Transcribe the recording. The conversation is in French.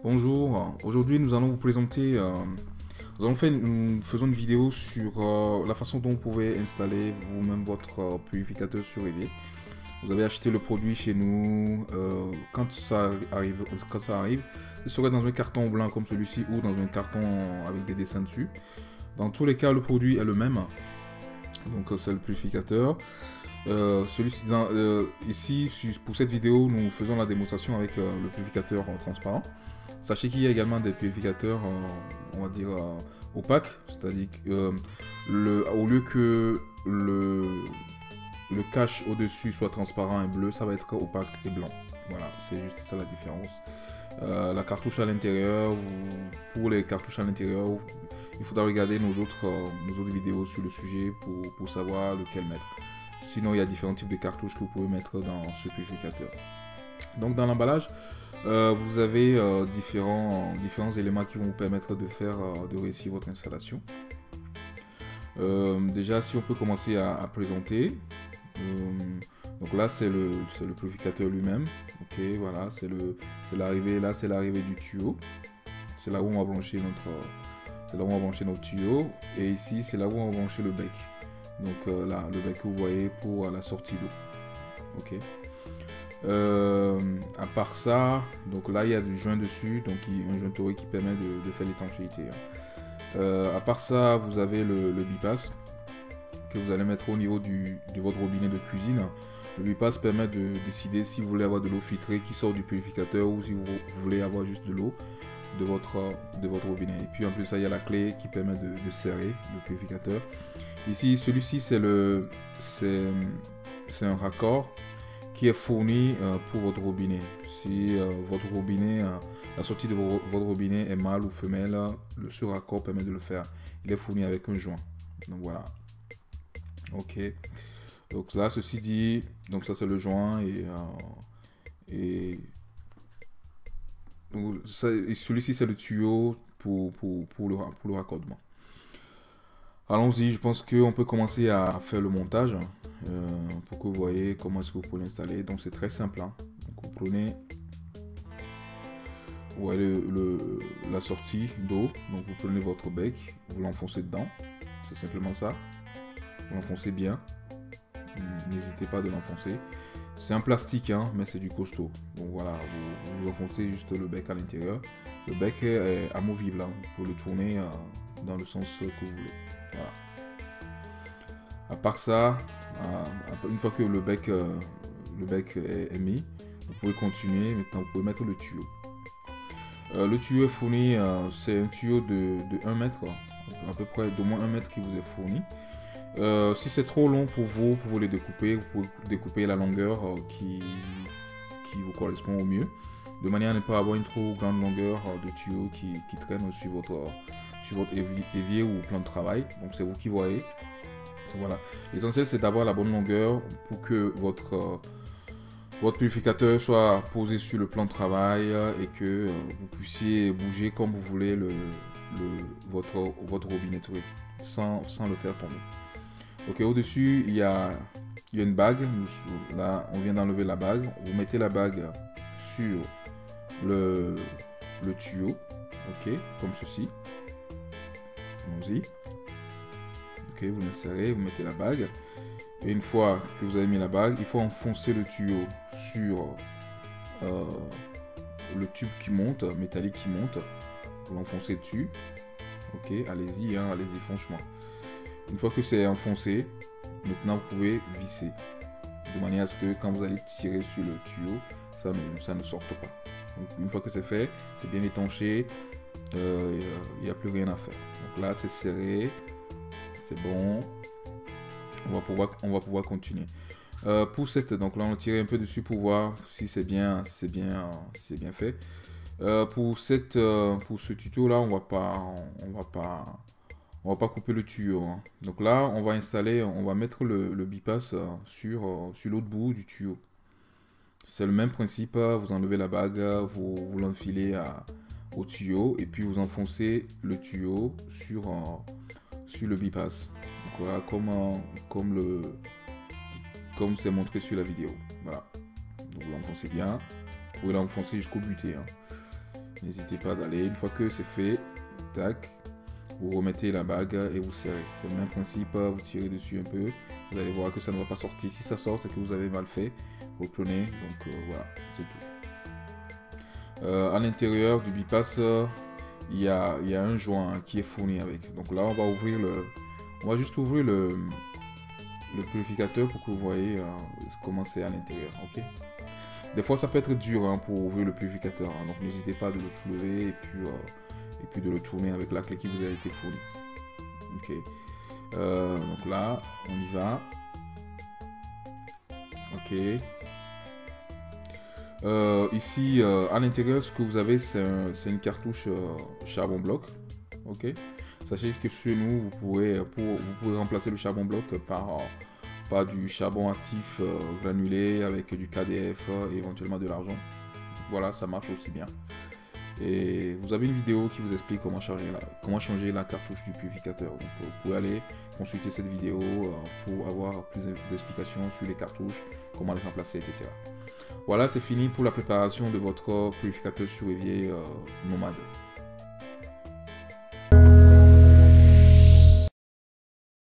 Bonjour, aujourd'hui nous allons vous présenter, nous faisons une vidéo sur la façon dont vous pouvez installer vous-même votre purificateur sur EV. Vous avez acheté le produit chez nous, quand ça arrive, ce serait dans un carton blanc comme celui-ci ou dans un carton avec des dessins dessus. Dans tous les cas, le produit est le même, donc c'est le purificateur. Ici, pour cette vidéo, nous faisons la démonstration avec le purificateur transparent. Sachez qu'il y a également des purificateurs, on va dire, opaques, c'est-à-dire au lieu que le cache au-dessus soit transparent et bleu, ça va être opaque et blanc. Voilà, c'est juste ça la différence. La cartouche à l'intérieur, pour les cartouches à l'intérieur, il faudra regarder nos autres vidéos sur le sujet pour savoir lequel mettre. Sinon, il y a différents types de cartouches que vous pouvez mettre dans ce purificateur. Donc, dans l'emballage, vous avez différents éléments qui vont vous permettre de réussir votre installation. Déjà, si on peut commencer à présenter. Donc là, c'est le purificateur lui-même. Ok, voilà, c'est l'arrivée. Là, c'est l'arrivée du tuyau. C'est là où on va brancher notre tuyau. Et ici, c'est là où on va brancher le bec. Donc là, le bec que vous voyez pour la sortie d'eau. Ok. À part ça, donc là il y a du joint dessus, donc un joint torré qui permet de faire l'étanchéité. À part ça, vous avez le bypass que vous allez mettre au niveau de votre robinet de cuisine. Le bypass permet de décider si vous voulez avoir de l'eau filtrée qui sort du purificateur ou si vous voulez avoir juste de l'eau de votre robinet. Et puis en plus ça, il y a la clé qui permet de serrer le purificateur. Ici, celui-ci c'est un raccord qui est fourni pour votre robinet. Si votre robinet, la sortie de votre robinet est mâle ou femelle, ce raccord permet de le faire. Il est fourni avec un joint. Donc voilà. Ok. Donc là, ceci dit, donc ça c'est le joint et celui-ci c'est le tuyau pour le raccordement. Allons-y, je pense qu'on peut commencer à faire le montage pour que vous voyez comment est-ce que vous pouvez l'installer. Donc c'est très simple. Hein. Donc, vous prenez la sortie d'eau, donc vous prenez votre bec, vous l'enfoncez dedans, c'est simplement ça. Vous l'enfoncez bien, n'hésitez pas de l'enfoncer. C'est un plastique, hein, mais c'est du costaud. Donc voilà, vous enfoncez juste le bec à l'intérieur. Le bec est amovible, hein. Vous pouvez le tourner dans le sens que vous voulez. Voilà. À part ça, une fois que le bec est mis, vous pouvez continuer. Maintenant, vous pouvez mettre le tuyau. Le tuyau est fourni, c'est un tuyau de 1 mètre, à peu près d'au moins 1 mètre qui vous est fourni. Si c'est trop long pour vous pouvez le découper. Vous pouvez découper la longueur qui vous correspond au mieux, de manière à ne pas avoir une trop grande longueur de tuyau qui traîne sur votre évier ou plan de travail. Donc c'est vous qui voyez. Voilà. L'essentiel c'est d'avoir la bonne longueur pour que votre purificateur soit posé sur le plan de travail et que vous puissiez bouger comme vous voulez votre robinetterie sans le faire tomber. Ok, au-dessus il y a une bague. Là on vient d'enlever la bague. Vous mettez la bague sur le tuyau. Ok, comme ceci. Allons-y. Ok, vous l'insérez, vous mettez la bague. Et une fois que vous avez mis la bague, il faut enfoncer le tuyau sur le tube qui monte, métallique qui monte. Vous l'enfoncez dessus. Ok, allez-y, hein, allez-y franchement. Une fois que c'est enfoncé, maintenant vous pouvez visser. De manière à ce que quand vous allez tirer sur le tuyau, ça ne sorte pas. Donc, une fois que c'est fait, c'est bien étanché, il n'y a plus rien à faire. Donc là c'est serré, c'est bon. On va pouvoir continuer. Donc là on va tirer un peu dessus pour voir si c'est bien fait. Pour ce tuto là, on va pas couper le tuyau. Hein. Donc là on va mettre le bypass sur l'autre bout du tuyau. C'est le même principe. Vous enlevez la bague, vous l'enfilez au tuyau et puis vous enfoncez le tuyau sur le bypass. Donc voilà, comme c'est montré sur la vidéo. Voilà. Donc vous l'enfoncez bien. Vous pouvez l'enfoncer jusqu'au buté. Hein. N'hésitez pas d'aller. Une fois que c'est fait, tac, vous remettez la bague et vous serrez. C'est le même principe, vous tirez dessus un peu. Vous allez voir que ça ne va pas sortir. Si ça sort, c'est que vous avez mal fait. Reprenez, donc voilà, c'est tout. À l'intérieur du bypass, il y a un joint qui est fourni avec. Donc là, on va juste ouvrir le purificateur pour que vous voyez comment c'est à l'intérieur. Ok. Des fois, ça peut être dur hein, pour ouvrir le purificateur. Hein, donc n'hésitez pas de le soulever et puis de le tourner avec la clé qui vous a été fournie. Ok. Donc là, on y va. Ok. Ici, à l'intérieur, ce que vous avez, c'est une cartouche charbon bloc. Ok. Sachez que chez nous, vous pouvez remplacer le charbon bloc par du charbon actif granulé avec du KDF et éventuellement de l'argent. Voilà, ça marche aussi bien. Et vous avez une vidéo qui vous explique comment changer la cartouche du purificateur. Donc, vous pouvez aller consulter cette vidéo pour avoir plus d'explications sur les cartouches, comment les remplacer, etc. Voilà, c'est fini pour la préparation de votre purificateur sur évier nomade.